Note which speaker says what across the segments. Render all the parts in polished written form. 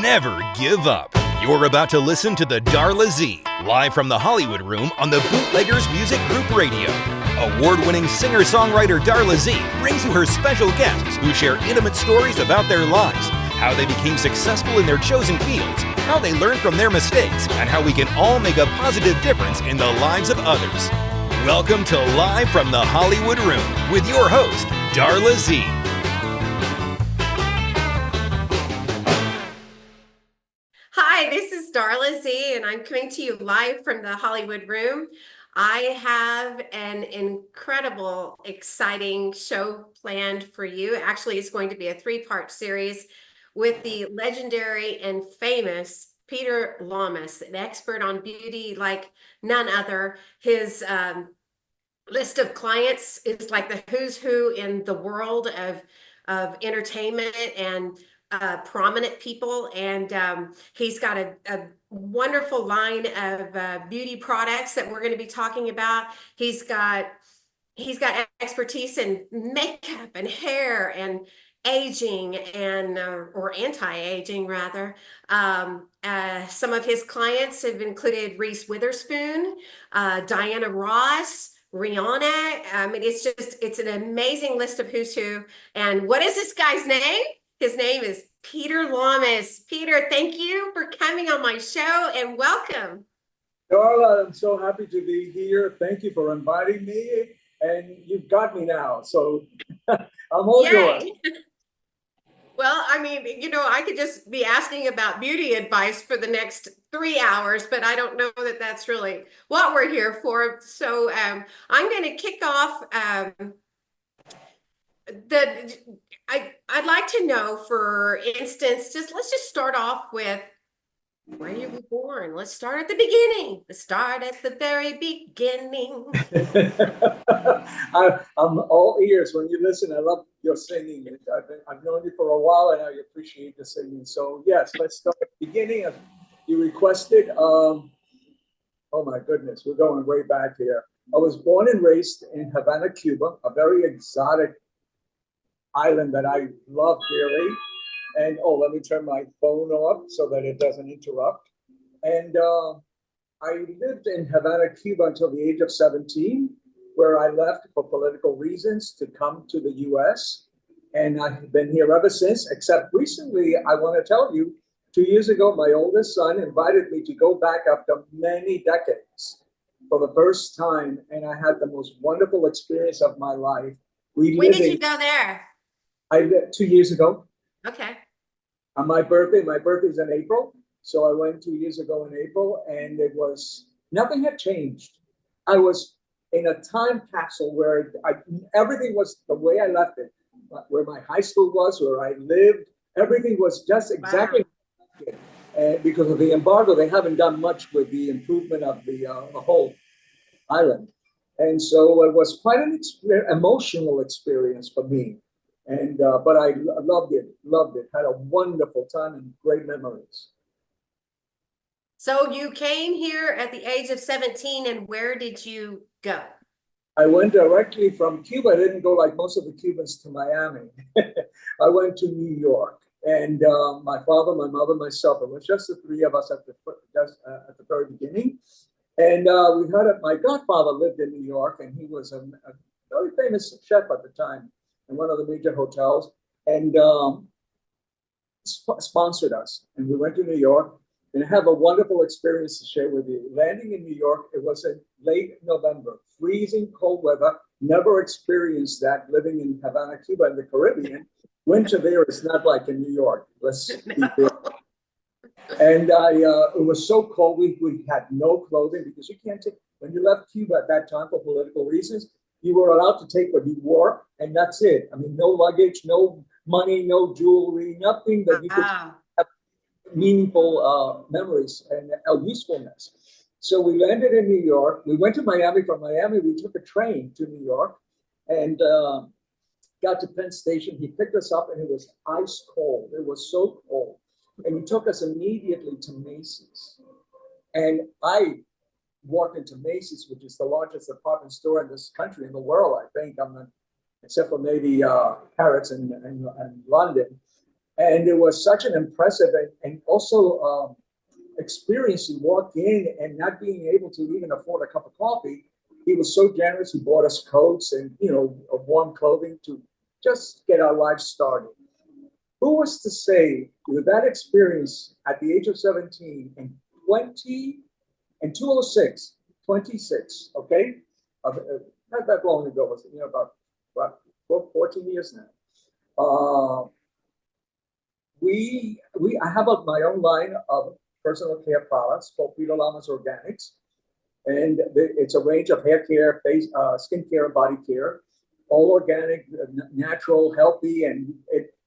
Speaker 1: Never give up. You're about to listen to the Darla Z, live from the Hollywood Room on the Bootleggers Music Group Radio. Award-winning singer-songwriter Darla Z brings you her special guests who share intimate stories about their lives, how they became successful in their chosen fields, how they learned from their mistakes, and how we can all make a positive difference in the lives of others. Welcome to Live from the Hollywood Room with your host, Darla Z.
Speaker 2: Hi, this is Darla Z, and I'm coming to you live from the Hollywood Room. I have an incredible, exciting show planned for you. Actually, it's going to be a three-part series with the legendary and famous Peter Lamas, an expert on beauty like none other. His list of clients is like the who's who in the world of entertainment and prominent people, and he's got a wonderful line of beauty products that we're going to be talking about. He's got expertise in makeup and hair and aging and or anti-aging rather. Some of his clients have included Reese Witherspoon, Diana Ross, Rihanna. It's an amazing list of who's who. And what is this guy's name? His name is Peter Lamas. Peter, thank you for coming on my show and welcome.
Speaker 3: Darla, I'm so happy to be here. Thank you for inviting me. And you've got me now. So I'm all yours.
Speaker 2: Well, I mean, I could just be asking about beauty advice for the next 3 hours, but I don't know that that's really what we're here for. So I'm going to kick off I'd like to know, for instance, let's just start off with where you were born. Let's start at the beginning. Let's start at the very beginning.
Speaker 3: I'm all ears when you listen. I love your singing. I've known you for a while, and I appreciate the singing. So yes, let's start at the beginning as you requested. Oh my goodness, we're going way back here. I was born and raised in Havana, Cuba, a very exotic island that I love dearly. And let me turn my phone off so that it doesn't interrupt. And I lived in Havana, Cuba until the age of 17, where I left for political reasons to come to the US. And I've been here ever since, except recently, I want to tell you, 2 years ago, my oldest son invited me to go back after many decades for the first time. And I had the most wonderful experience of my life.
Speaker 2: When did you go there?
Speaker 3: 2 years ago.
Speaker 2: Okay.
Speaker 3: On my birthday's in April. So I went 2 years ago in April, and nothing had changed. I was in a time capsule where everything was the way I left it, where my high school was, where I lived. Everything was just exactly. Wow. And because of the embargo, they haven't done much with the improvement of the whole island. And so it was quite an emotional experience for me. And but I loved it, had a wonderful time and great memories.
Speaker 2: So you came here at the age of 17, and where did you go?
Speaker 3: I went directly from Cuba. I didn't go like most of the Cubans to Miami. I went to New York, and my father, my mother, myself, it was just the three of us at the very beginning. And my godfather lived in New York, and he was a very famous chef at the time in one of the major hotels, and sponsored us. And we went to New York, and I have a wonderful experience to share with you. Landing in New York, it was in late November, freezing cold weather. Never experienced that living in Havana, Cuba, in the Caribbean. Winter there is not like in New York. Let's be there. And it was so cold, we had no clothing, because you can't take, when you left Cuba at that time for political reasons, you were allowed to take what you wore, and that's it. I mean, no luggage, no money, no jewelry, nothing that you could have meaningful memories and usefulness. So we landed in New York. We went to Miami. From Miami, we took a train to New York and got to Penn Station. He picked us up, and it was ice cold. It was so cold. And he took us immediately to Macy's. And I walked into Macy's, which is the largest department store in this country, in the world, I think, except for maybe Harrods and London. And it was such an impressive and also experience to walk in and not being able to even afford a cup of coffee. He was so generous. He bought us coats and, warm clothing to just get our lives started. Who was to say with that experience at the age of 17 and 206, 26, okay? Not that long ago, was it? About 14 years now. I have my own line of personal care products called Peter Lamas Organics. And it's a range of hair care, face, skin care, and body care, all organic, natural, healthy, and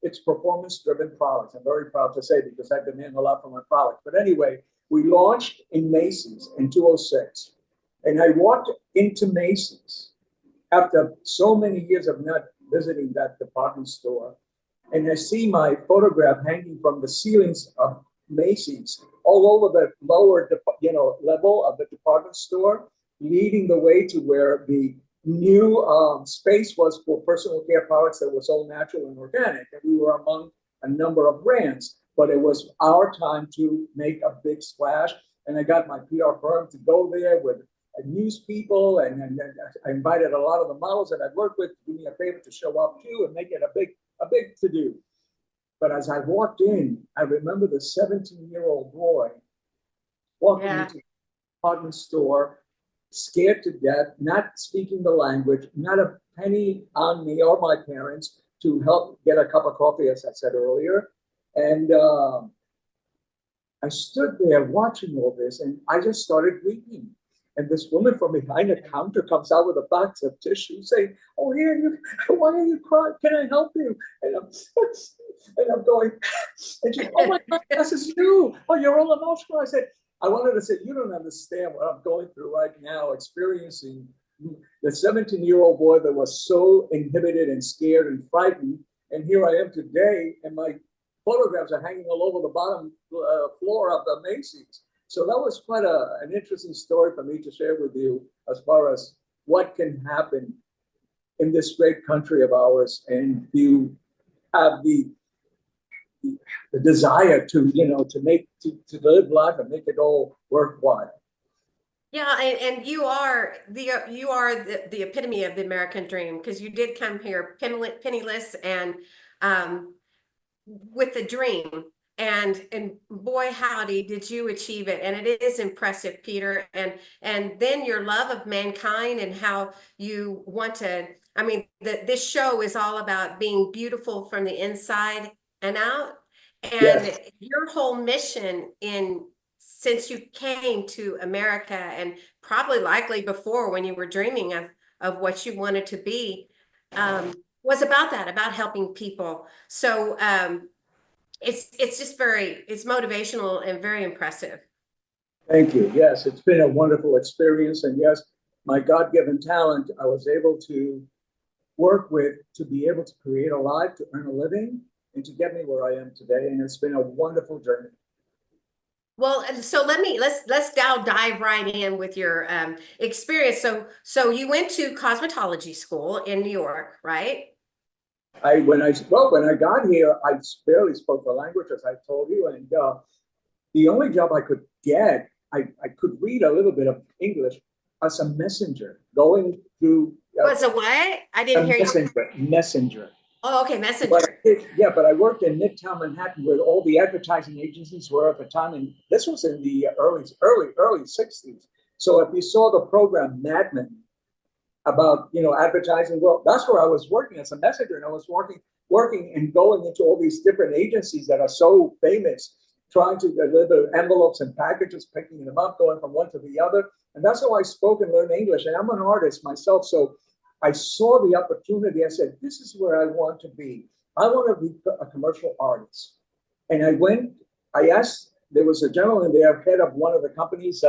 Speaker 3: it's performance-driven products. I'm very proud to say because I demand a lot from my products. But anyway, we launched in Macy's in 2006. And I walked into Macy's after so many years of not visiting that department store. And I see my photograph hanging from the ceilings of Macy's all over the lower, level of the department store, leading the way to where the new space was for personal care products that was all natural and organic. And we were among a number of brands, but it was our time to make a big splash. And I got my PR firm to go there with news people, and I invited a lot of the models that I'd worked with to do me a favor to show up too and make it a big to-do. But as I walked in, I remember the 17-year-old boy walking into the department store, scared to death, not speaking the language, not a penny on me or my parents to help get a cup of coffee, as I said earlier. And I stood there watching all this, and I just started weeping. And this woman from behind the counter comes out with a box of tissue saying, "Oh, here, why are you crying? Can I help you?" And I'm going, and she, "Oh my God, this is you. Oh, you're all emotional." I said, I wanted to say, you don't understand what I'm going through right now, experiencing the 17-year-old boy that was so inhibited and scared and frightened. And here I am today, and my photographs are hanging all over the bottom floor of the Macy's. So that was quite an interesting story for me to share with you as far as what can happen in this great country of ours, and you have the desire to live life and make it all worthwhile.
Speaker 2: Yeah, and you are the epitome of the American dream, because you did come here penniless and with a dream. And boy, howdy, did you achieve it. And it is impressive, Peter. And then your love of mankind and how you want to, this show is all about being beautiful from the inside and out. And
Speaker 3: Yes.
Speaker 2: your whole mission since you came to America, and probably likely before when you were dreaming of what you wanted to be, was about that, about helping people. So, it's just it's motivational and very impressive.
Speaker 3: Thank you. Yes, it's been a wonderful experience. And yes, my God-given talent, I was able to work with to be able to create a life, to earn a living, and to get me where I am today. And it's been a wonderful journey.
Speaker 2: Well, so let's now dive right in with your experience. So you went to cosmetology school in New York, right?
Speaker 3: When I got here, I barely spoke the language, as I told you, and the only job I could get, I could read a little bit of English as a messenger, going through.
Speaker 2: What's a what? I didn't hear
Speaker 3: you. Messenger.
Speaker 2: Oh, okay, messenger.
Speaker 3: But I worked in Midtown Manhattan, where all the advertising agencies were at the time, and this was in the early 60s. So if you saw the program Mad Men about advertising, well, that's where I was working as a messenger, and I was working and going into all these different agencies that are so famous, trying to deliver envelopes and packages, picking them up, going from one to the other. And that's how I spoke and learned English. And I'm an artist myself, so I saw the opportunity. I said, this is where I want to be. I want to be a commercial artist. And I asked, there was a gentleman there, head of one of the companies,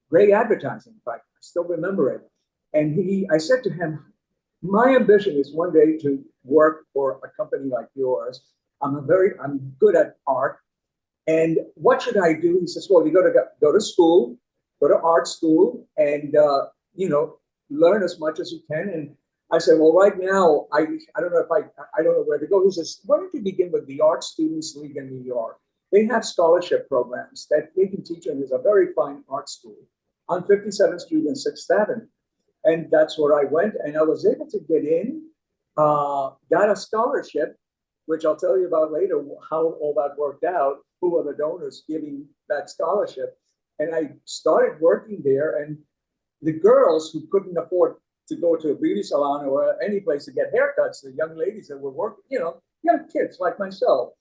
Speaker 3: Gray Advertising, in fact, I still remember it. And I said to him, my ambition is one day to work for a company like yours. I'm good at art. And what should I do? He says, well, you go to school, go to art school, and learn as much as you can. And I said, well, right now, I don't know if I don't know where to go. He says, why don't you begin with the Art Students League in New York? They have scholarship programs that they can teach you, and there's a very fine art school on 57th Street and 6th Avenue. And that's where I went, and I was able to get in, got a scholarship, which I'll tell you about later, how all that worked out, who are the donors giving that scholarship. And I started working there, and the girls who couldn't afford to go to a beauty salon or any place to get haircuts, the young ladies that were working, you know, young kids like myself,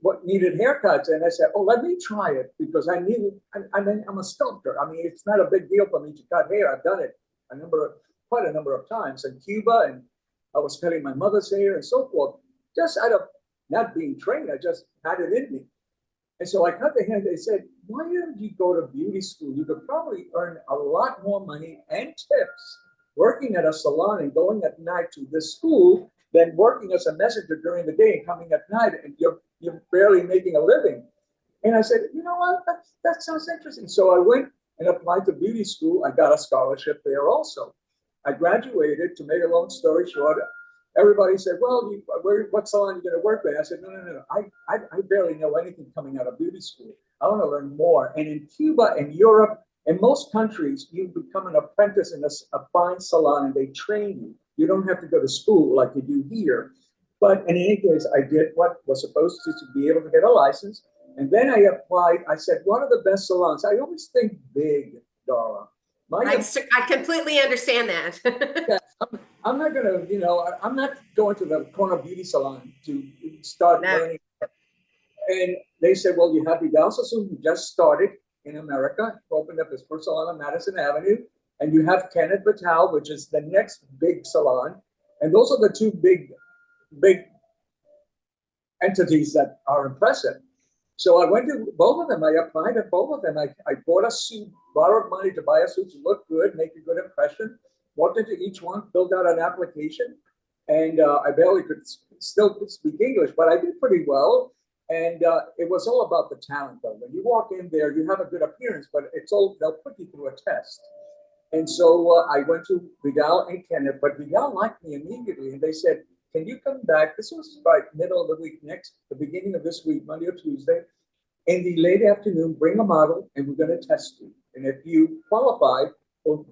Speaker 3: what needed haircuts, and I said, oh, let me try it because I needed. I'm a sculptor. I mean, it's not a big deal for me to cut hair. I've done it quite a number of times in Cuba, and I was cutting my mother's hair and so forth. Just out of not being trained, I just had it in me. And so I cut the hair. They said, why don't you go to beauty school? You could probably earn a lot more money and tips working at a salon and going at night to this school than working as a messenger during the day and coming at night, and you're barely making a living. And I said, you know what, that sounds interesting. So I went and applied to beauty school. I got a scholarship there also. I graduated. To make a long story short, everybody said, well, what salon are you going to work with? I said, no. I barely know anything coming out of beauty school. I want to learn more. And in Cuba and Europe and most countries, you become an apprentice in a fine salon and they train you. You don't have to go to school like you do here. But in any case, I did what was supposed to be able to get a license. And then I applied. I said, what are the best salons? I always think big, Darla.
Speaker 2: I completely understand that.
Speaker 3: Yeah, I'm not going to, you know, I'm not going to the corner beauty salon to start learning. And they said, well, you have Vidal Sassoon, who just started in America, opened up his first salon on Madison Avenue. And you have Kenneth Townsen, which is the next big salon. And those are the two big entities that are impressive. So I went to both of them. I applied at both of them. I bought a suit, borrowed money to buy a suit to look good, make a good impression. Walked into each one, filled out an application. And I barely could still speak English, but I did pretty well. And it was all about the talent, though. When you walk in there, you have a good appearance, but they'll put you through a test. And so I went to Vidal and Kenneth, but Vidal liked me immediately. And they said, can you come back? This was like middle of the week, the beginning of this week, Monday or Tuesday. In the late afternoon, bring a model and we're going to test you. And if you qualify, you'll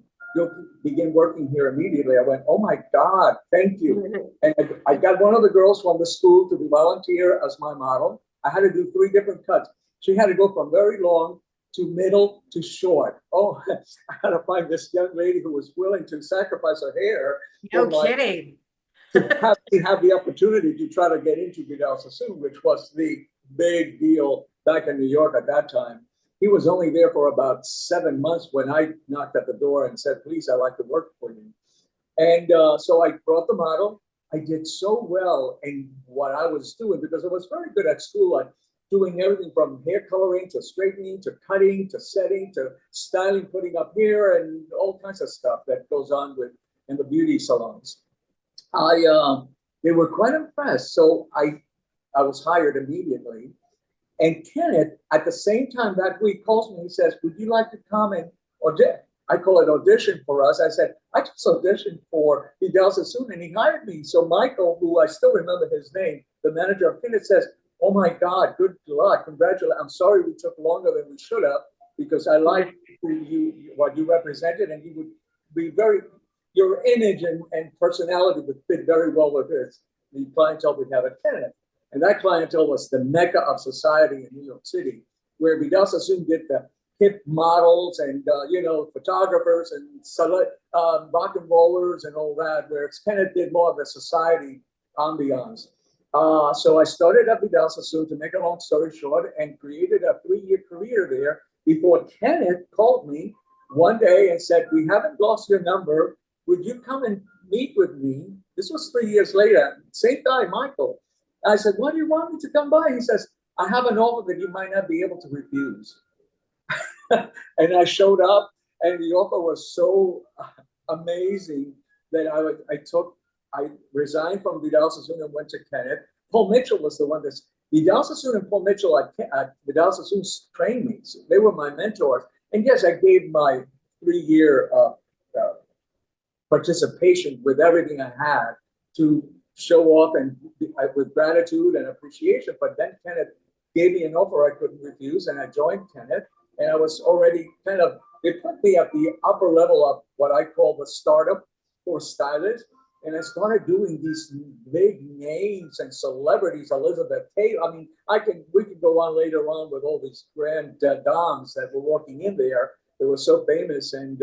Speaker 3: begin working here immediately. I went, oh my God, thank you. And I got one of the girls from the school to volunteer as my model. I had to do 3 different cuts. She had to go from very long to middle to short. Oh, I had to find this young lady who was willing to sacrifice her hair.
Speaker 2: No kidding.
Speaker 3: To have the opportunity to try to get into Vidal Sassoon, which was the big deal back in New York at that time. He was only there for about 7 months when I knocked at the door and said, please, I'd like to work for you. And so I brought the model. I did so well in what I was doing because I was very good at school. Doing everything from hair coloring to straightening to cutting to setting to styling, putting up hair and all kinds of stuff that goes on in the beauty salons. They were quite impressed. So I was hired immediately. And Kenneth, at the same time that week, calls me and says, would you like to come and audition? I call it audition for us. I said, I just auditioned for Vidal Sassoon and he hired me. So Michael, who I still remember his name, the manager of Kenneth, says, oh my God, good luck, congratulations. I'm sorry we took longer than we should have because I like what you represented and you would be your image and personality would fit very well with the clientele we have at Kenneth. And that clientele was the mecca of society in New York City, where Vidal Sassoon did the hip models and, photographers and rock and rollers and all that, whereas Kenneth did more of the society ambiance. So I started at Vidal Sassoon, to make a long story short, and created a 3-year career there before Kenneth called me one day and said, we haven't lost your number. Would you come and meet with me? This was 3 years later. Same guy, Michael. I said, why do you want me to come by? He says, I have an offer that you might not be able to refuse. And I showed up and the offer was so amazing that I resigned from Vidal Sassoon and went to Kenneth. Paul Mitchell was the one Vidal Sassoon and Paul Mitchell at Vidal Sassoon trained me. So they were my mentors. And yes, I gave my 3-year participation with everything I had to show off and with gratitude and appreciation. But then Kenneth gave me an offer I couldn't refuse, and I joined Kenneth. And I was already kind of, they put me at the upper level of what I call the startup for stylists. And I started doing these big names and celebrities, Elizabeth Taylor. I mean, we could go on later on with all these grand dames that were walking in there. They were so famous. And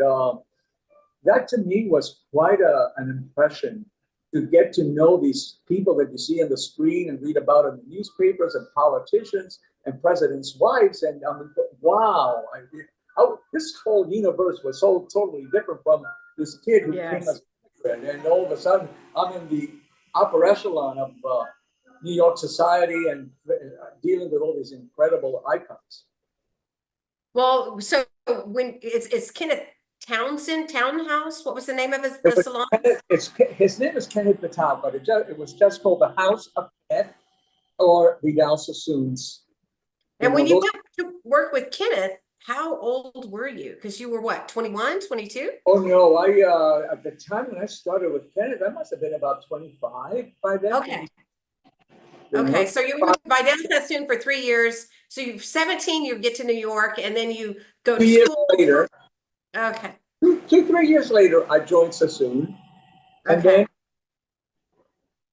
Speaker 3: that to me was quite an impression, to get to know these people that you see on the screen and read about in the newspapers, and politicians and presidents' wives. And I mean, wow, this whole universe was so totally different from this kid who came as and all of a sudden I'm in the upper echelon of New York society and dealing with all these incredible icons.
Speaker 2: Well, so when it's Kenneth Townsen, Townhouse, what was the name of the salon?
Speaker 3: His name is Kenneth Townsen, but it was just called the House of Kenneth or Vidal Sassoons.
Speaker 2: And when you went to work with Kenneth, how old were you? Because you were what, 21, 22?
Speaker 3: Oh no, at the time when I started with Kenneth, I must have been about 25 by then.
Speaker 2: Okay. Okay, so you were with Vidal Sassoon for 3 years. So you're 17, you get to New York, and then you go to school.
Speaker 3: Later.
Speaker 2: Okay.
Speaker 3: 3 years later, I joined Sassoon. And then,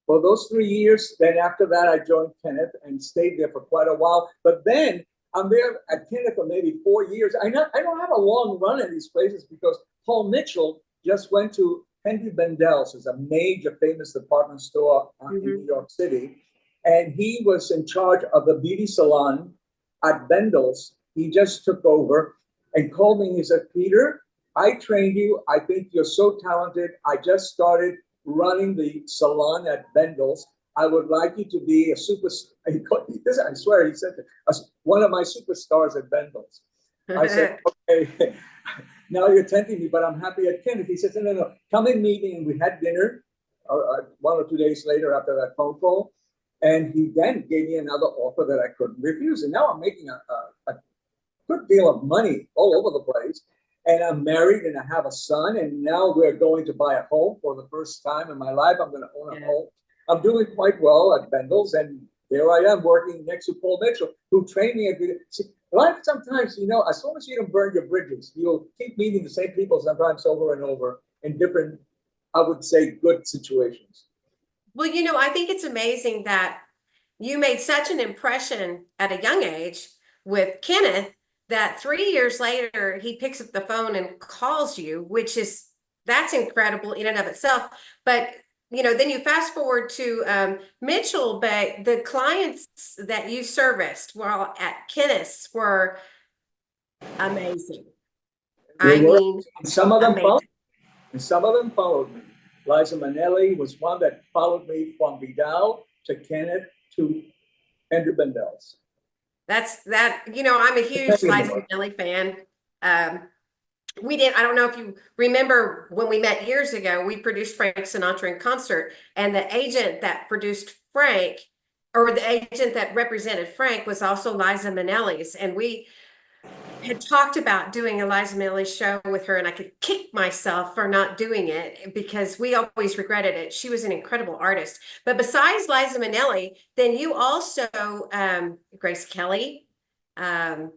Speaker 3: well, those 3 years, then after that, I joined Kenneth and stayed there for quite a while. But then I'm there at Kenneth for maybe 4 years. I don't have a long run in these places because Paul Mitchell just went to Henry Bendel's, is a major famous department store in New York City. And he was in charge of the beauty salon at Bendel's. He just took over and called me. He said, Peter, I trained you. I think you're so talented. I just started running the salon at Bendel's. I would like you to be a superstar. I swear, he said one of my superstars at Bendel's. I said, okay, now you're tempting me, but I'm happy at Kenneth. He said, no, come and meet me. And we had dinner 1 or 2 days later after that phone call. And he then gave me another offer that I couldn't refuse. And now I'm making a good deal of money all over the place. And I'm married and I have a son. And now we're going to buy a home for the first time in my life. I'm going to own a home. I'm doing quite well at Bendel's. And there I am working next to Paul Mitchell, who trained me. Life sometimes, as long as you don't burn your bridges, you'll keep meeting the same people sometimes over and over in different, I would say, good situations.
Speaker 2: Well, I think it's amazing that you made such an impression at a young age with Kenneth that 3 years later, he picks up the phone and calls you, that's incredible in and of itself. But, then you fast forward to Mitchell, but the clients that you serviced while at Kenneth's were amazing.
Speaker 3: Some of them followed, and some of them followed me. Liza Minnelli was one that followed me from Vidal to Kenneth to Andrew Bendel's.
Speaker 2: I'm a huge Liza Minnelli fan. I don't know if you remember when we met years ago, we produced Frank Sinatra in concert, and the agent that produced Frank, or the agent that represented Frank, was also Liza Minnelli's. And we had talked about doing a Liza Minnelli show with her, and I could kick myself for not doing it because we always regretted it. She was an incredible artist. But besides Liza Minnelli, then you also, Grace Kelly.
Speaker 3: I've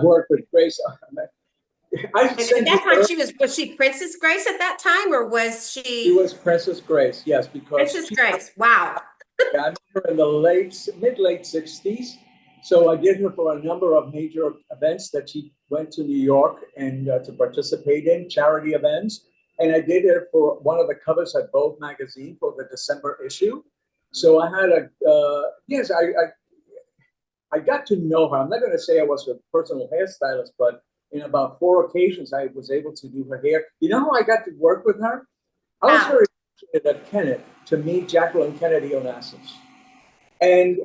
Speaker 3: worked with Grace.
Speaker 2: At that time, was she Princess Grace at that time, or was she?
Speaker 3: She was Princess Grace, yes, because
Speaker 2: Princess Grace. Wow.
Speaker 3: I met her in the mid-late 60s. So I did her for a number of major events that she went to New York and to participate in, charity events. And I did her for one of the covers at Vogue magazine for the December issue. So I had I got to know her. I'm not going to say I was a personal hairstylist, but in about 4 occasions, I was able to do her hair. You know how I got to work with her? I was very fortunate at Kenneth to meet Jacqueline Kennedy Onassis. And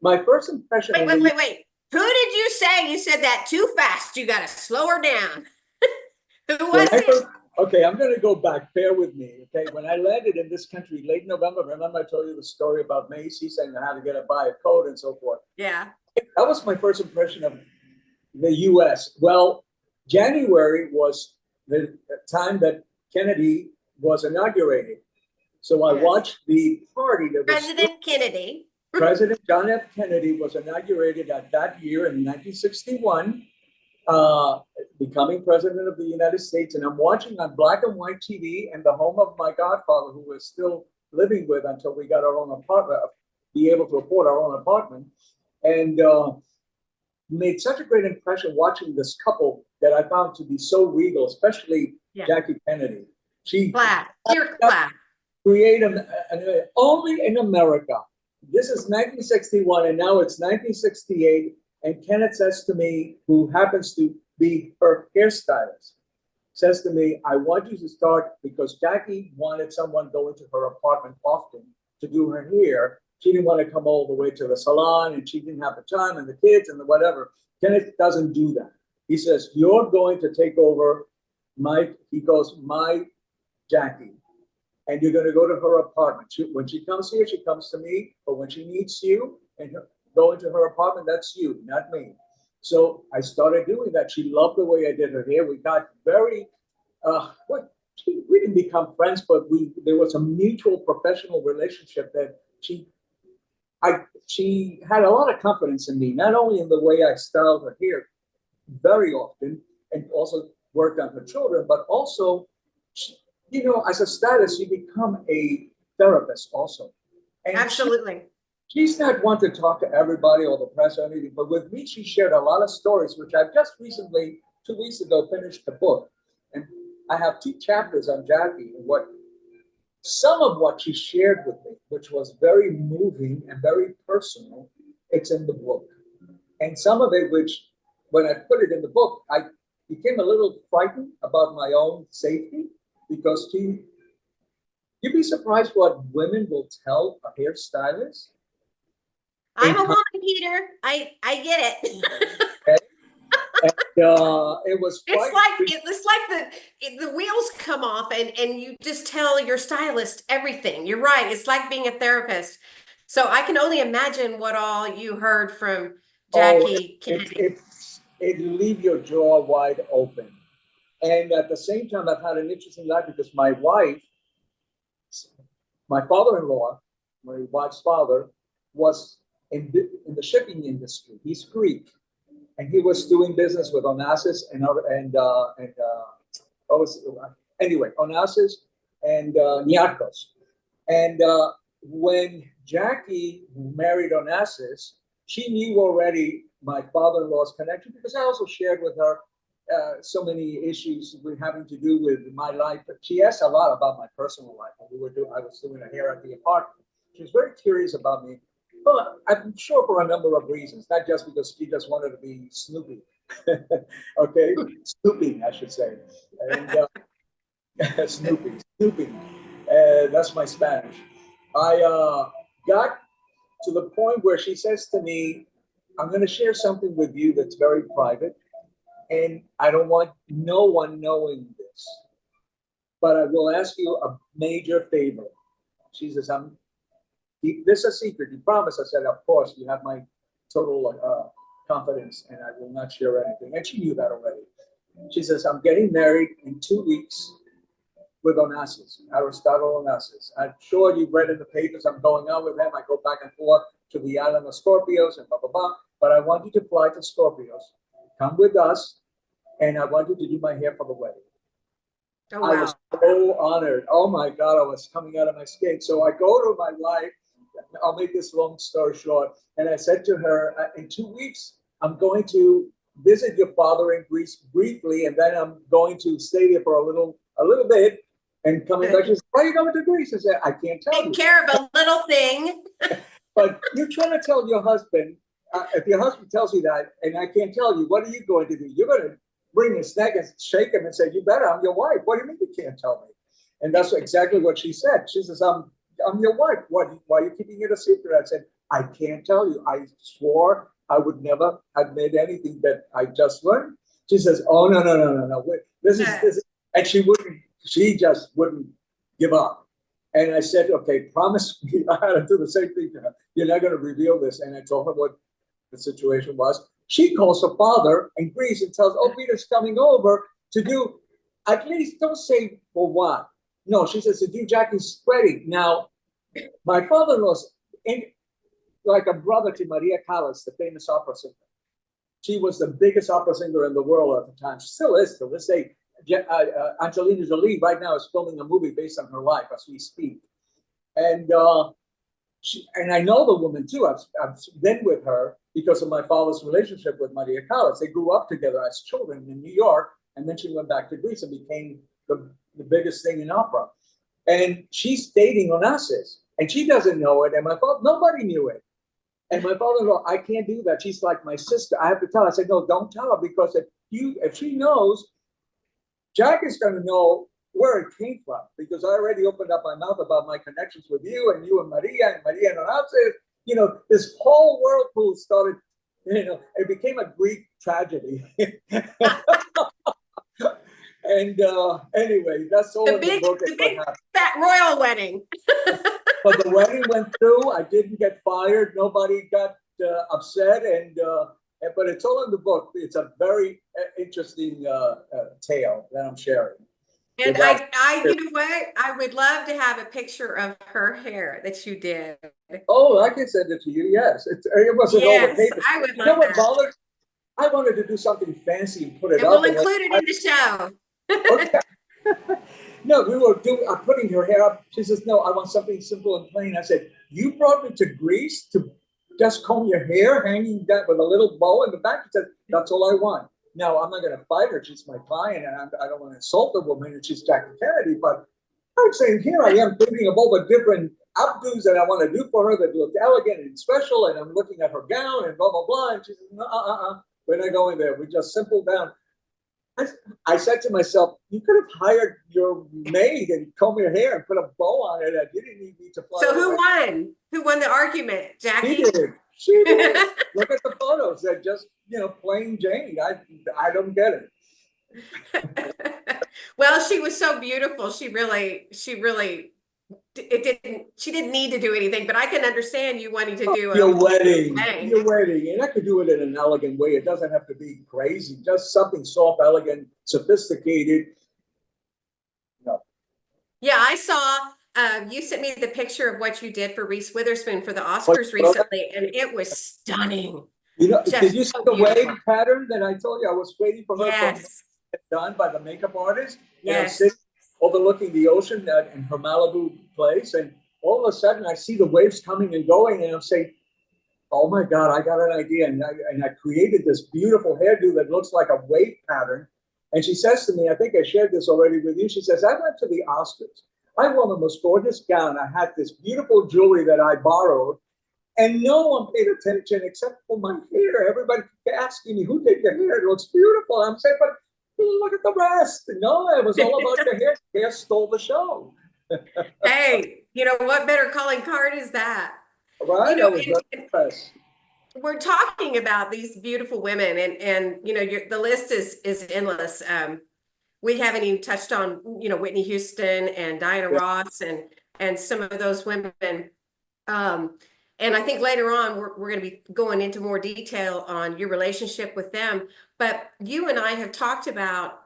Speaker 3: my first impression.
Speaker 2: Wait. Who did you say? You said that too fast. You got to slow her down. Who was it?
Speaker 3: Okay, I'm going to go back. Bear with me. Okay, when I landed in this country late November, remember I told you the story about Macy's and how to buy a coat and so forth.
Speaker 2: Yeah.
Speaker 3: That was my first impression of the U.S. Well, January was the time that Kennedy was inaugurated. So I
Speaker 2: Yes.
Speaker 3: watched the party that was
Speaker 2: President Kennedy.
Speaker 3: President John F. Kennedy was inaugurated at that year in 1961, becoming president of the United States. And I'm watching on black and white TV in the home of my godfather, who was still living with until we got our own apartment, be able to afford our own apartment. And made such a great impression watching this couple that I found to be so regal, especially Jackie Kennedy. She
Speaker 2: Class, pure class.
Speaker 3: created only in America. This is 1961, and now it's 1968. And Kenneth says to me, who happens to be her hairstylist, says to me, I want you to start, because Jackie wanted someone go into her apartment often to do her hair. She didn't want to come all the way to the salon, and she didn't have the time and the kids and the whatever. Kenneth doesn't do that. He says, you're going to take over my Jackie, and you're going to go to her apartment. When she comes here, she comes to me, but when she needs you and go into her apartment, that's you, not me. So I started doing that. She loved the way I did her hair. We got very, we didn't become friends, but there was a mutual professional relationship that she had a lot of confidence in me, not only in the way I styled her hair very often and also worked on her children, but also, you know, as a stylist, you become a therapist also. And
Speaker 2: Absolutely.
Speaker 3: She's not one to talk to everybody or the press or anything, but with me, she shared a lot of stories, which I've just recently, 2 weeks ago, finished the book. And I have 2 chapters on Jackie and some of what she shared with me, which was very moving and very personal, it's in the book. And some of it, which when I put it in the book, I became a little frightened about my own safety, because you'd be surprised what women will tell a hairstylist.
Speaker 2: I'm a woman, Peter. I get it.
Speaker 3: And it was
Speaker 2: it's like the wheels come off and you just tell your stylist everything. You're right. It's like being a therapist. So I can only imagine what all you heard from Jackie Kennedy.
Speaker 3: It'll leave your jaw wide open. And at the same time, I've had an interesting life because my father-in-law, my wife's father, was in the shipping industry. He's Greek. And he was doing business with Onassis Onassis and Niarchos. And when Jackie married Onassis, she knew already my father-in-law's connection, because I also shared with her so many issues with having to do with my life. But she asked a lot about my personal life. I was doing her hair at the apartment. She was very curious about me. But I'm sure for a number of reasons, not just because she just wanted to be Snoopy. Okay, Snooping, I should say. And Snooping. That's my Spanish. I got to the point where she says to me, I'm going to share something with you that's very private, and I don't want no one knowing this, but I will ask you a major favor. She says, keep this a secret. You promise? I said, of course, you have my total confidence, and I will not share anything. And she knew that already. She says, I'm getting married in 2 weeks with Onassis, Aristotle Onassis. I'm sure you've read in the papers, I'm going out with them. I go back and forth to the island of Scorpios and blah, blah, blah. But I want you to fly to Scorpios, come with us, and I want you to do my hair for the wedding.
Speaker 2: Oh, wow.
Speaker 3: I was so honored. Oh my God, I was coming out of my skin. So I go to my wife. I'll make this long story short. And I said to her, in 2 weeks, I'm going to visit your father in Greece briefly, and then I'm going to stay there for a little bit and coming back. She said, why are you going to Greece? I said, I can't tell you.
Speaker 2: Take care of a little thing.
Speaker 3: But you're trying to tell your husband, if your husband tells you that, and I can't tell you, what are you going to do? You're going to bring his neck and shake him and say, you better, I'm your wife. What do you mean you can't tell me? And that's exactly what she said. She says, I'm your wife. Why are you keeping it a secret? I said, I can't tell you. I swore I would never admit anything that I just learned. She says, oh, no. Wait, this is, and she just wouldn't give up. And I said, okay, promise me. I had to do the same thing to her. You're not going to reveal this. And I told her what the situation was. She calls her father in Greece and tells, oh, Peter's coming over to do, at least don't say for what, No, she says, the dude Jackie's sweaty. Now, my father-in-law's like a brother to Maria Callas, the famous opera singer. She was the biggest opera singer in the world at the time. She still is to this day. Angelina Jolie right now is filming a movie based on her life as we speak. And and I know the woman too. I've been with her because of my father's relationship with Maria Callas. They grew up together as children in New York, and then she went back to Greece and became the biggest thing in opera. And she's dating Onassis, and she doesn't know it. And my father, nobody knew it. And my father-in-law, I can't do that. She's like my sister. I have to tell her. I said, no, don't tell her, because if she knows, Jack is going to know where it came from, because I already opened up my mouth about my connections with you and Maria and Onassis. You know, this whole whirlpool started. You know, it became a Greek tragedy. And anyway, that's all in the book.
Speaker 2: The big fat royal wedding.
Speaker 3: But the wedding went through. I didn't get fired. Nobody got upset, but it's all in the book. It's a very interesting tale that I'm sharing.
Speaker 2: And you know what? I would love to have a picture of her hair that you did.
Speaker 3: Oh, I can send it to you. Yes, it wasn't all the paper.
Speaker 2: I would love that.
Speaker 3: I wanted to do something fancy and put it
Speaker 2: and
Speaker 3: up.
Speaker 2: We'll include it in the show.
Speaker 3: Okay. No, I'm putting her hair up. She says, no, I want something simple and plain. I said, you brought me to Greece to just comb your hair, hanging down with a little bow in the back. She said, that's all I want. Now, I'm not going to fight her. She's my client, and I don't want to insult the woman, and she's Jackie Kennedy. But I'm saying, here I am thinking of all the different updos that I want to do for her that look elegant and special, and I'm looking at her gown and blah, blah, blah. And she says, we're not going there. We just simple down. I said to myself, you could have hired your maid and comb your hair and put a bow on it. You didn't need me to fly.
Speaker 2: So who won? Who won the argument? Jackie?
Speaker 3: She did. Look at the photos. They're just, plain Jane. I don't get it.
Speaker 2: Well, she was so beautiful. She didn't need to do anything, but I can understand you wanting to do
Speaker 3: your wedding, and I could do it in an elegant way. It doesn't have to be crazy, just something soft, elegant, sophisticated. No.
Speaker 2: Yeah, I saw you sent me the picture of what you did for Reese Witherspoon for the Oscars recently, and it was stunning.
Speaker 3: Did you see the wave pattern that I told you? I was waiting for her to get done by the makeup artist.
Speaker 2: Yes.
Speaker 3: Overlooking the ocean in her Malibu place, and all of a sudden I see the waves coming and going, and I'm saying, oh my God, I got an idea. And I created this beautiful hairdo that looks like a wave pattern. And she says to me, I think I shared this already with you, she says, I went to the Oscars. I wore the most gorgeous gown. I had this beautiful jewelry that I borrowed, and no one paid attention except for my hair. Everybody kept asking me, who did your hair? It looks beautiful. I'm saying, but look at the rest. No, it was all about your hair. Hair stole the show.
Speaker 2: Hey, you know what better calling card is that?
Speaker 3: Right.
Speaker 2: We're talking about these beautiful women, and the list is endless. We haven't even touched on Whitney Houston and Diana Ross and some of those women. And I think later on, we're going to be going into more detail on your relationship with them. But you and I have talked about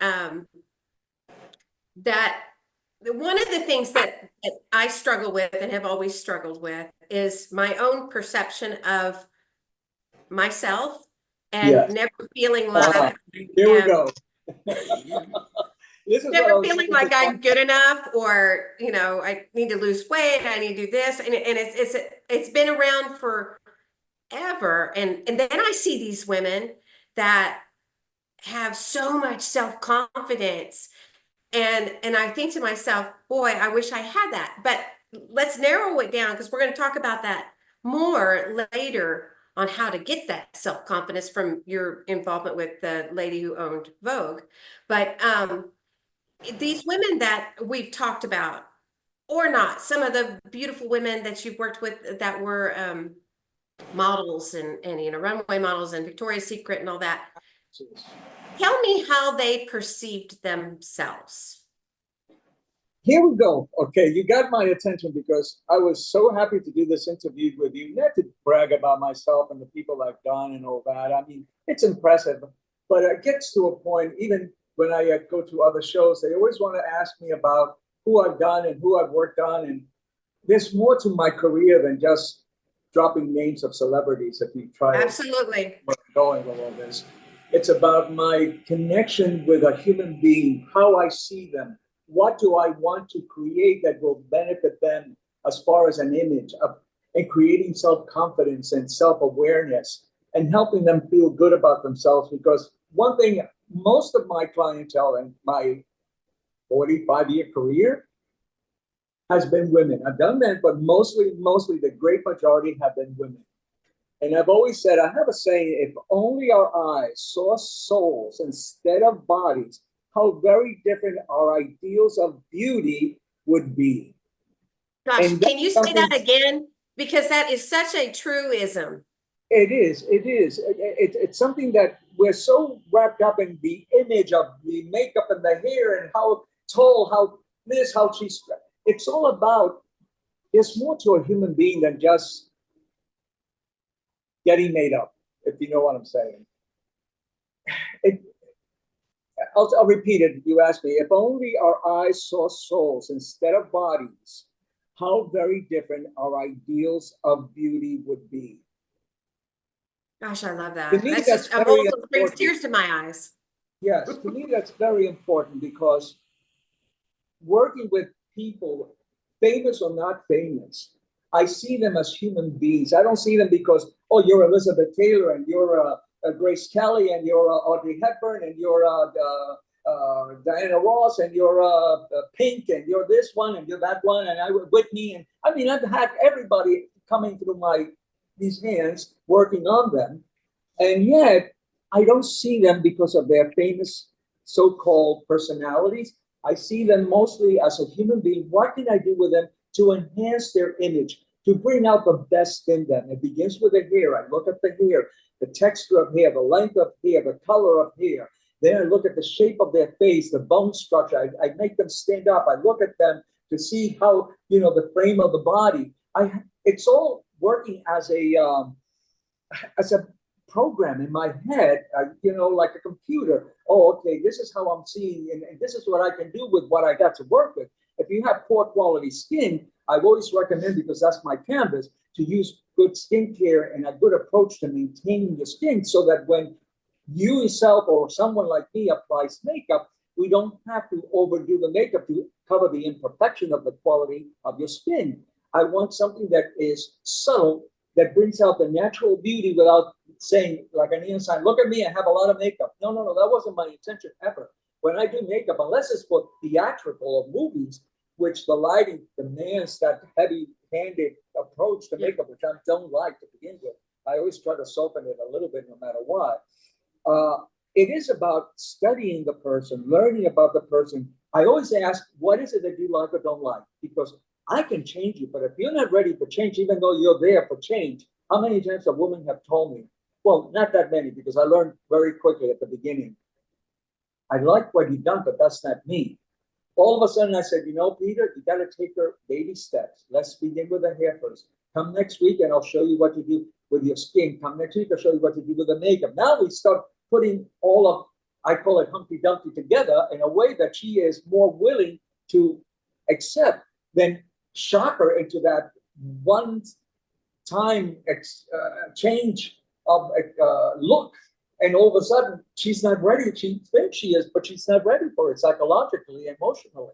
Speaker 2: that one of the things that I struggle with and have always struggled with is my own perception of myself and never feeling like
Speaker 3: here we go.
Speaker 2: Never feeling like I'm good enough, or I need to lose weight, I need to do this, and it's been around forever, and then I see these women that have so much self-confidence, and I think to myself, boy, I wish I had that. But let's narrow it down, because we're going to talk about that more later on how to get that self-confidence from your involvement with the lady who owned Vogue. But these women that we've talked about, or not, some of the beautiful women that you've worked with that were models and runway models and Victoria's Secret and all that. Tell me how they perceived themselves.
Speaker 3: Here we go. Okay, you got my attention because I was so happy to do this interview with you. Not to brag about myself and the people I've done and all that. I mean, it's impressive, but it gets to a point, even when I go to other shows, they always want to ask me about who I've done and who I've worked on. And there's more to my career than just dropping names of celebrities. If you try
Speaker 2: Absolutely.
Speaker 3: to going with all this, it's about my connection with a human being, how I see them, what do I want to create that will benefit them as far as an image of, and creating self-confidence and self-awareness and helping them feel good about themselves. Because one thing, most of my clientele in my 45-year career has been women. I've done men, but mostly the great majority have been women. And I've always said, I have a saying, if only our eyes saw souls instead of bodies, how very different our ideals of beauty would be.
Speaker 2: Gosh,
Speaker 3: And
Speaker 2: can you
Speaker 3: that's
Speaker 2: say that
Speaker 3: something-
Speaker 2: again? Because that is such a truism.
Speaker 3: It is. It's something that we're so wrapped up in the image of the makeup and the hair and how tall, how this, how she's. It's all about, there's more to a human being than just getting made up, if you know what I'm saying. I'll repeat it. You asked me, if only our eyes saw souls instead of bodies, how very different our ideals of beauty would be.
Speaker 2: Gosh, I love that.
Speaker 3: To me,
Speaker 2: That's
Speaker 3: that's
Speaker 2: just, I'm
Speaker 3: very
Speaker 2: almost brings
Speaker 3: important.
Speaker 2: tears to my eyes.
Speaker 3: Yes, to me, that's very important because working with people, famous or not famous, I see them as human beings. I don't see them because, oh, you're Elizabeth Taylor and you're Grace Kelly and you're Audrey Hepburn and you're Diana Ross and you're Pink and you're this one and you're that one and Whitney. And I mean, I've had everybody coming through these hands working on them. And yet I don't see them because of their famous so-called personalities. I see them mostly as a human being. What can I do with them to enhance their image, to bring out the best in them? It begins with the hair. I look at the hair, the texture of hair, the length of hair, the color of hair. Then I look at the shape of their face, the bone structure. I make them stand up. I look at them to see how, the frame of the body. It's all working as a program in my head, like a computer. Oh, okay, this is how I'm seeing, and this is what I can do with what I got to work with. If you have poor quality skin, I've always recommend, because that's my canvas, to use good skincare and a good approach to maintaining your skin so that when you yourself or someone like me applies makeup, we don't have to overdo the makeup to cover the imperfection of the quality of your skin. I want something that is subtle, that brings out the natural beauty without saying, like an inside, look at me, I have a lot of makeup. No, that wasn't my intention ever. When I do makeup, unless it's for theatrical or movies, which the lighting demands that heavy-handed approach to makeup, which I don't like to begin with. I always try to soften it a little bit no matter what. It is about studying the person, learning about the person. I always ask, what is it that you like or don't like? Because I can change you, but if you're not ready for change, even though you're there for change, how many times have women have told me, well, not that many, because I learned very quickly at the beginning, I like what you've done, but that's not me. All of a sudden I said, Peter, you got to take her baby steps. Let's begin with the hair first. Come next week and I'll show you what to do with your skin. Come next week, I'll show you what to do with the makeup. Now we start putting all of, I call it Humpty Dumpty, together in a way that she is more willing to accept than shock her into that one time change of look. And all of a sudden, she's not ready. She thinks she is, but she's not ready for it psychologically, emotionally.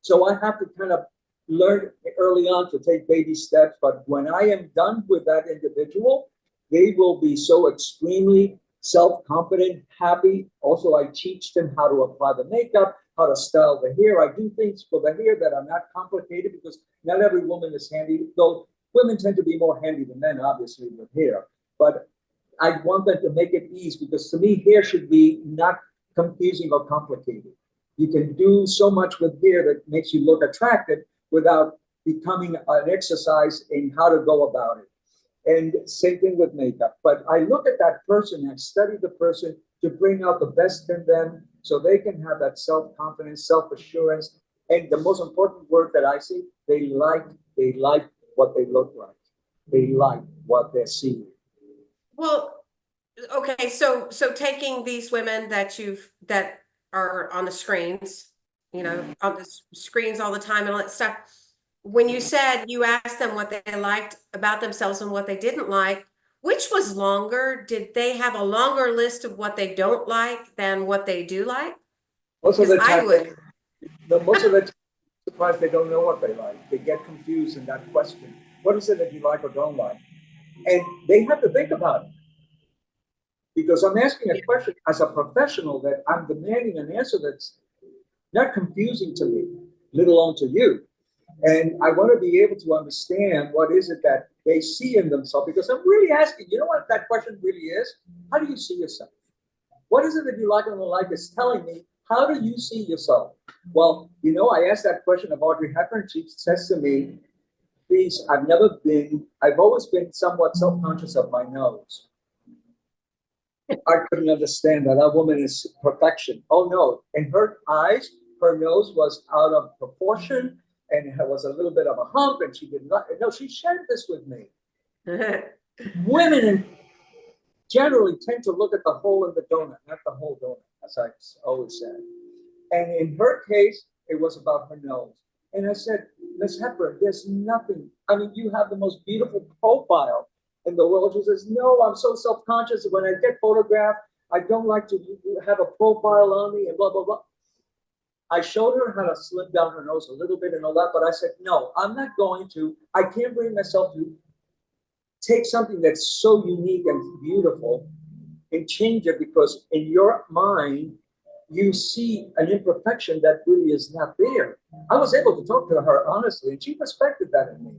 Speaker 3: So I have to kind of learn early on to take baby steps. But when I am done with that individual, they will be so extremely self-confident, happy. Also, I teach them how to apply the makeup, how to style the hair. I do things for the hair that are not complicated because not every woman is handy, though women tend to be more handy than men, obviously, with hair. But I want them to make it easy because to me, hair should be not confusing or complicated. You can do so much with hair that makes you look attractive without becoming an exercise in how to go about it. And same thing with makeup. But I look at that person, I study the person to bring out the best in them so they can have that self-confidence, self-assurance. And the most important word that I see, they like what they look like. They like what they're seeing.
Speaker 2: Well, okay, so taking these women that are on the screens, on the screens all the time and all that stuff. When you said you asked them what they liked about themselves and what they didn't like, which was longer? Did they have a longer list of what they don't like than what they do like?
Speaker 3: Most of
Speaker 2: Because
Speaker 3: the
Speaker 2: I
Speaker 3: time,
Speaker 2: would.
Speaker 3: most of the time, surprised they don't know what they like. They get confused in that question. What is it that you like or don't like? And they have to think about it. Because I'm asking a question as a professional that I'm demanding an answer that's not confusing to me, let alone to you. And I want to be able to understand what is it that they see in themselves, because I'm really asking, you know what that question really is? How do you see yourself? What is it that you like and don't like is telling me, how do you see yourself? Well, I asked that question of Audrey Hepburn. She says to me, please, I've always been somewhat self-conscious of my nose. I couldn't understand that woman is perfection. Oh no, in her eyes, her nose was out of proportion and it was a little bit of a hump, and she did not, no, she shared this with me. Women generally tend to look at the hole in the donut, not the whole donut, as I always said. And in her case, it was about her nose. And I said, Miss Hepburn, there's nothing. I mean, you have the most beautiful profile in the world. She says, no, I'm so self-conscious. When I get photographed, I don't like to have a profile on me and blah, blah, blah. I showed her how to slim down her nose a little bit and all that, but I said, no, I'm not going to. I can't bring myself to take something that's so unique and beautiful and change it, because in your mind, you see an imperfection that really is not there. I was able to talk to her honestly, and she respected that in me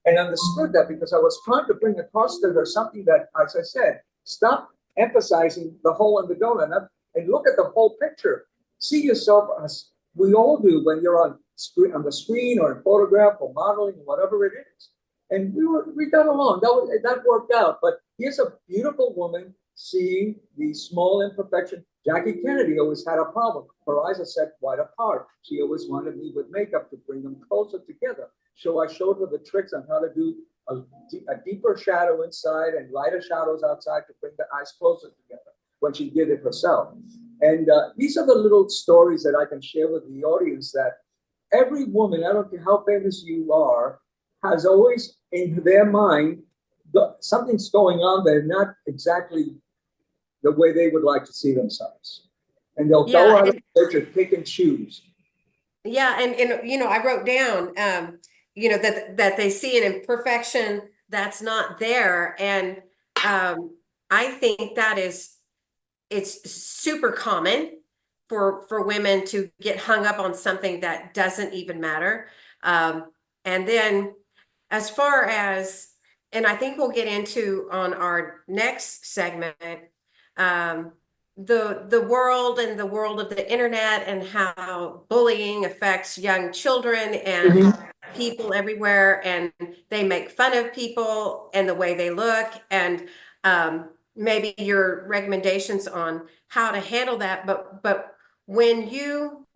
Speaker 3: and understood that, because I was trying to bring across to her something that, as I said, stop emphasizing the hole in the donut and look at the whole picture. See yourself as we all do when you're on the screen or in photograph or modeling or whatever it is. And we got along. That worked out. But here's a beautiful woman seeing the small imperfection. Jackie Kennedy always had a problem. Her eyes are set wide apart. She always wanted me with makeup to bring them closer together. So I showed her the tricks on how to do a deeper shadow inside and lighter shadows outside to bring the eyes closer together when she did it herself. And these are the little stories that I can share with the audience, that every woman, I don't care how famous you are, has always in their mind, something's going on that not exactly the way they would like to see themselves. And they'll go out of search and pick and choose.
Speaker 2: Yeah, and I wrote down that they see an imperfection that's not there. And I think that it's super common for women to get hung up on something that doesn't even matter. And then as far as, and I think we'll get into on our next segment, the world and the world of the internet and how bullying affects young children and people everywhere, and they make fun of people and the way they look, and maybe your recommendations on how to handle that. But when you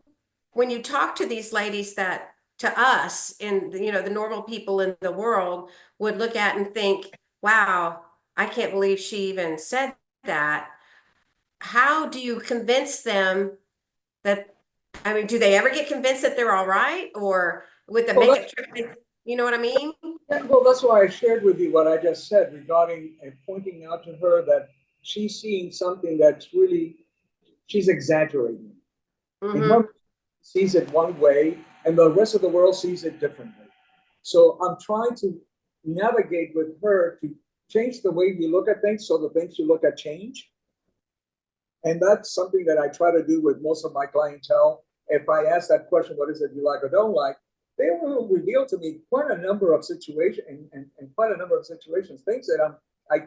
Speaker 2: talk to these ladies that to us in the normal people in the world would look at and think, wow, I can't believe she even said that. How do you convince them that, I mean, do they ever get convinced that they're all right, or with the makeup trick, you know what I mean?
Speaker 3: Well, that's why I shared with you what I just said regarding pointing out to her that she's seeing something that's really, she's exaggerating. In her sees it one way and the rest of the world sees it differently. So I'm trying to navigate with her to change the way we look at things, so the things you look at change. And that's something that I try to do with most of my clientele. If I ask that question, what is it you like or don't like, they will reveal to me quite a number of situations and quite a number of situations, things that I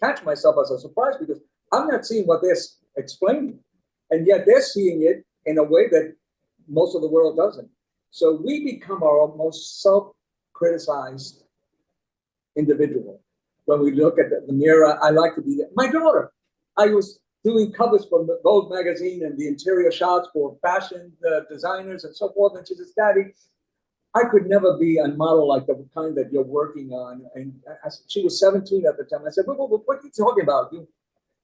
Speaker 3: catch myself as a surprise, because I'm not seeing what they're explaining. And yet they're seeing it in a way that most of the world doesn't. So we become our most self-criticized individual. When we look at the mirror, I like to be there. My daughter, I was doing covers for the Vogue magazine and the interior shots for fashion designers and so forth. And she says, Daddy, I could never be a model like the kind that you're working on. And she was 17 at the time. I said, what are you talking about?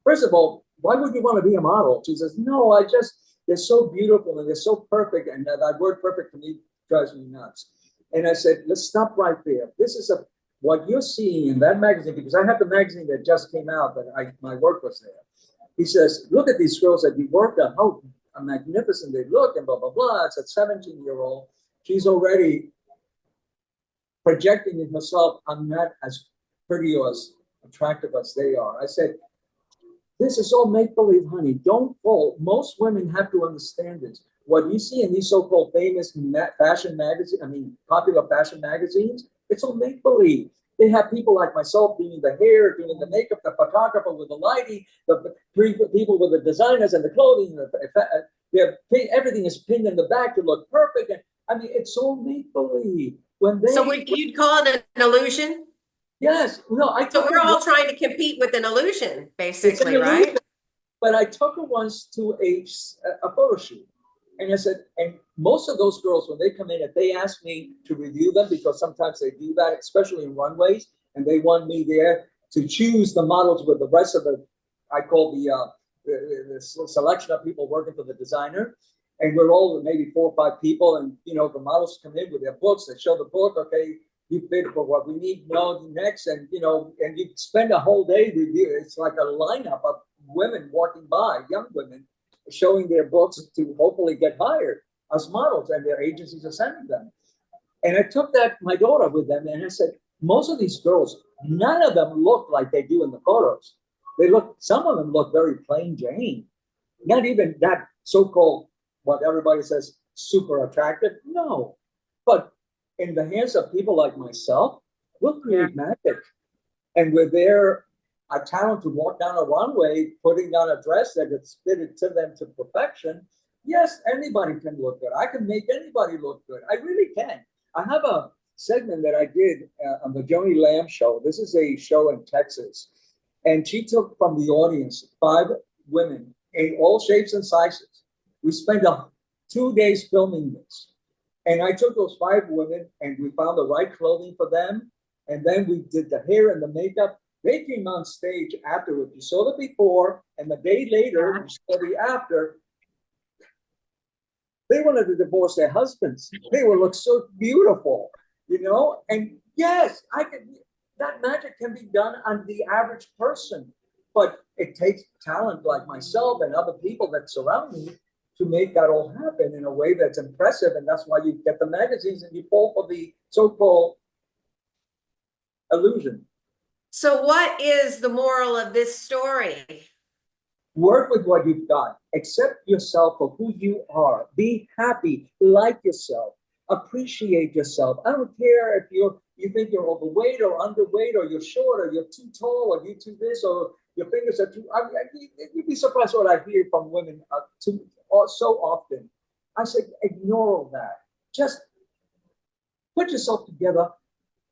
Speaker 3: First of all, why would you want to be a model? She says, no, I just they're so beautiful and they're so perfect. And that word perfect to me drives me nuts. And I said, let's stop right there. This is what you're seeing in that magazine, because I have the magazine that just came out, but my work was there. He says, look at these girls that you worked on, how magnificent they look, and blah, blah, blah. It's a 17-year-old. She's already projecting in herself, I'm not as pretty or as attractive as they are. I said, this is all make-believe, honey. Don't fall. Most women have to understand this. What you see in these so-called famous fashion magazines, popular fashion magazines, it's all make-believe. They have people like myself doing the hair, doing the makeup, the photographer with the lighting, the people with the designers and the clothing. Everything is pinned in the back to look perfect. And it's all make-believe.
Speaker 2: So would you call it an illusion?
Speaker 3: Yes. No,
Speaker 2: So we're all trying to compete with an illusion, basically, right?
Speaker 3: But I took her once to a photo shoot. And I said, and most of those girls, when they come in, if they ask me to review them, because sometimes they do that, especially in runways, and they want me there to choose the models with the rest of I call the selection of people working for the designer. And we're all maybe 4 or 5 people. And, the models come in with their books. They show the book. Okay, you fit for what we need next. And, and you spend a whole day review. It's like a lineup of women walking by, young women, showing their books to hopefully get hired as models, and their agencies are sending them. And I took my daughter with them, and I said, most of these girls, none of them look like they do in the photos. Some of them look very plain Jane, not even that so-called, what everybody says, super attractive. No, but in the hands of people like myself, we'll create magic. And with their talent to walk down a runway, putting on a dress that is fitted to them to perfection, yes, anybody can look good. I can make anybody look good. I really can. I have a segment that I did on the Joni Lamb show. This is a show in Texas. And she took from the audience 5 women in all shapes and sizes. We spent 2 days filming this. And I took those 5 women and we found the right clothing for them. And then we did the hair and the makeup. They came on stage afterwards. You saw the before, and the day later, you saw the after. They wanted to divorce their husbands. They would look so beautiful, And yes, that magic can be done on the average person, but it takes talent like myself and other people that surround me to make that all happen in a way that's impressive. And that's why you get the magazines and you fall for the so-called illusion.
Speaker 2: So what is the moral of this story?
Speaker 3: Work with what you've got. Accept yourself for who you are. Be happy. Like yourself. Appreciate yourself. I don't care if you think you're overweight or underweight, or you're short, or you're too tall, or you're too this, or your fingers are too. You'd be surprised what I hear from women so often. I say, ignore all that. Just put yourself together.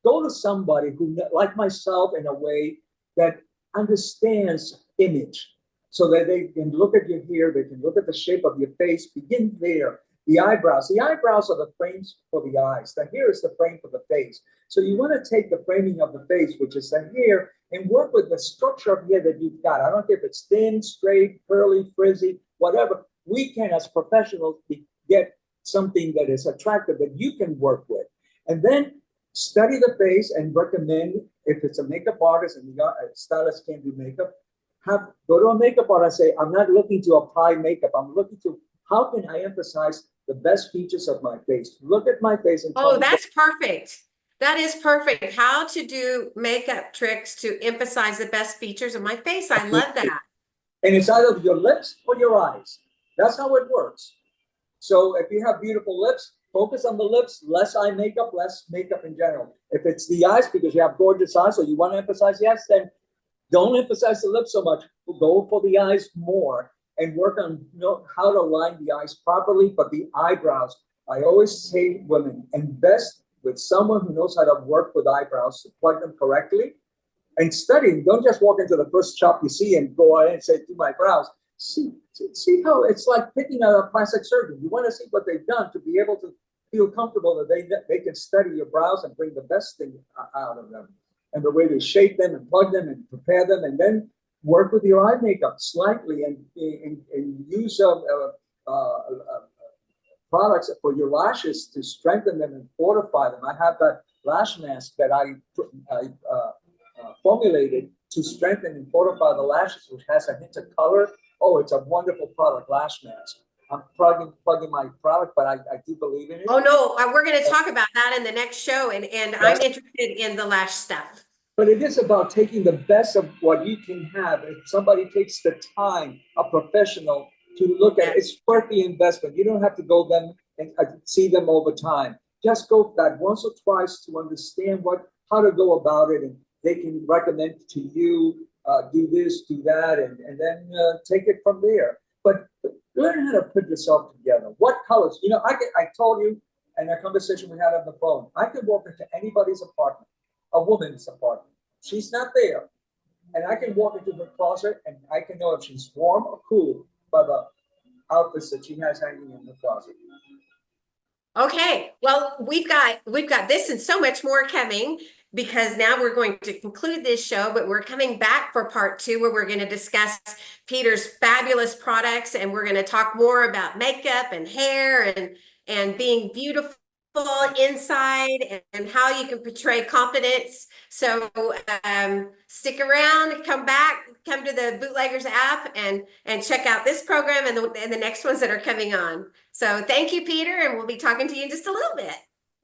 Speaker 3: Go to somebody who, like myself, in a way that understands image, so that they can look at your hair, they can look at the shape of your face. Begin there. The eyebrows. The eyebrows are the frames for the eyes. The hair is the frame for the face. So you want to take the framing of the face, which is the hair, and work with the structure of hair that you've got. I don't care if it's thin, straight, curly, frizzy, whatever. We can, as professionals, get something that is attractive that you can work with. And then study the face and recommend, if it's a makeup artist and the stylist can't do makeup, go to a makeup artist and say, I'm not looking to apply makeup. I'm looking to, how can I emphasize the best features of my face? Look at my face and
Speaker 2: that's perfect. That is perfect. How to do makeup tricks to emphasize the best features of my face. I love that.
Speaker 3: And it's either your lips or your eyes. That's how it works. So if you have beautiful lips, focus on the lips, less eye makeup, less makeup in general. If it's the eyes because you have gorgeous eyes, or you want to emphasize the eyes, then don't emphasize the lips so much. Go for the eyes more and work on how to line the eyes properly. But the eyebrows, I always say, women, invest with someone who knows how to work with eyebrows, to plug them correctly, and study. Don't just walk into the first shop you see and go ahead and say, do my brows. See how it's like picking a plastic surgeon. You want to see what they've done to be able to feel comfortable that they can study your brows and bring the best thing out of them, and the way they shape them and plug them and prepare them, and then work with your eye makeup slightly and use products for your lashes to strengthen them and fortify them. I have that lash mask that I formulated to strengthen and fortify the lashes, which has a hint of color. Oh, it's a wonderful product, lash mask. I'm plugging my product, but I do believe in it.
Speaker 2: Oh, no, we're going to talk about that in the next show, and I'm interested in the lash stuff.
Speaker 3: But it is about taking the best of what you can have. If somebody takes the time, a professional, to look at it, it's worth the investment. You don't have to go them and see them all the time. Just go that once or twice to understand how to go about it, and they can recommend to you, do this, do that, and then take it from there. But learn how to put yourself together. What colors? I told you in a conversation we had on the phone, I could walk into anybody's apartment, a woman's apartment. She's not there. And I can walk into her closet and I can know if she's warm or cool by the outfits that she has hanging in the closet.
Speaker 2: Okay, well, we've got this and so much more coming, because now we're going to conclude this show, but we're coming back for part 2, where we're going to discuss Peter's fabulous products, and we're going to talk more about makeup and hair and being beautiful inside, and how you can portray confidence. So stick around, come to the Bootleggers app and check out this program and the next ones that are coming on. So thank you, Peter, and we'll be talking to you in just a little bit.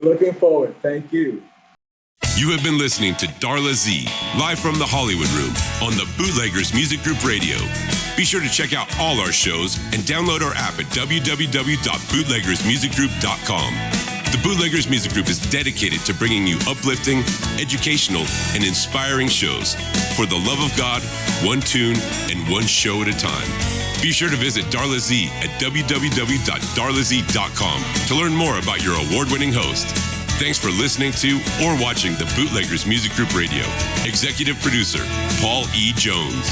Speaker 3: Looking forward. Thank you.
Speaker 4: You have been listening to Darla Z, live from the Hollywood Room on the Bootleggers Music Group Radio. Be sure to check out all our shows and download our app at www.bootleggersmusicgroup.com. The Bootleggers Music Group is dedicated to bringing you uplifting, educational, and inspiring shows for the love of God, one tune, and one show at a time. Be sure to visit Darla Z at www.darlaz.com to learn more about your award-winning host. Thanks for listening to or watching the Bootleggers Music Group Radio. Executive producer, Paul E. Jones.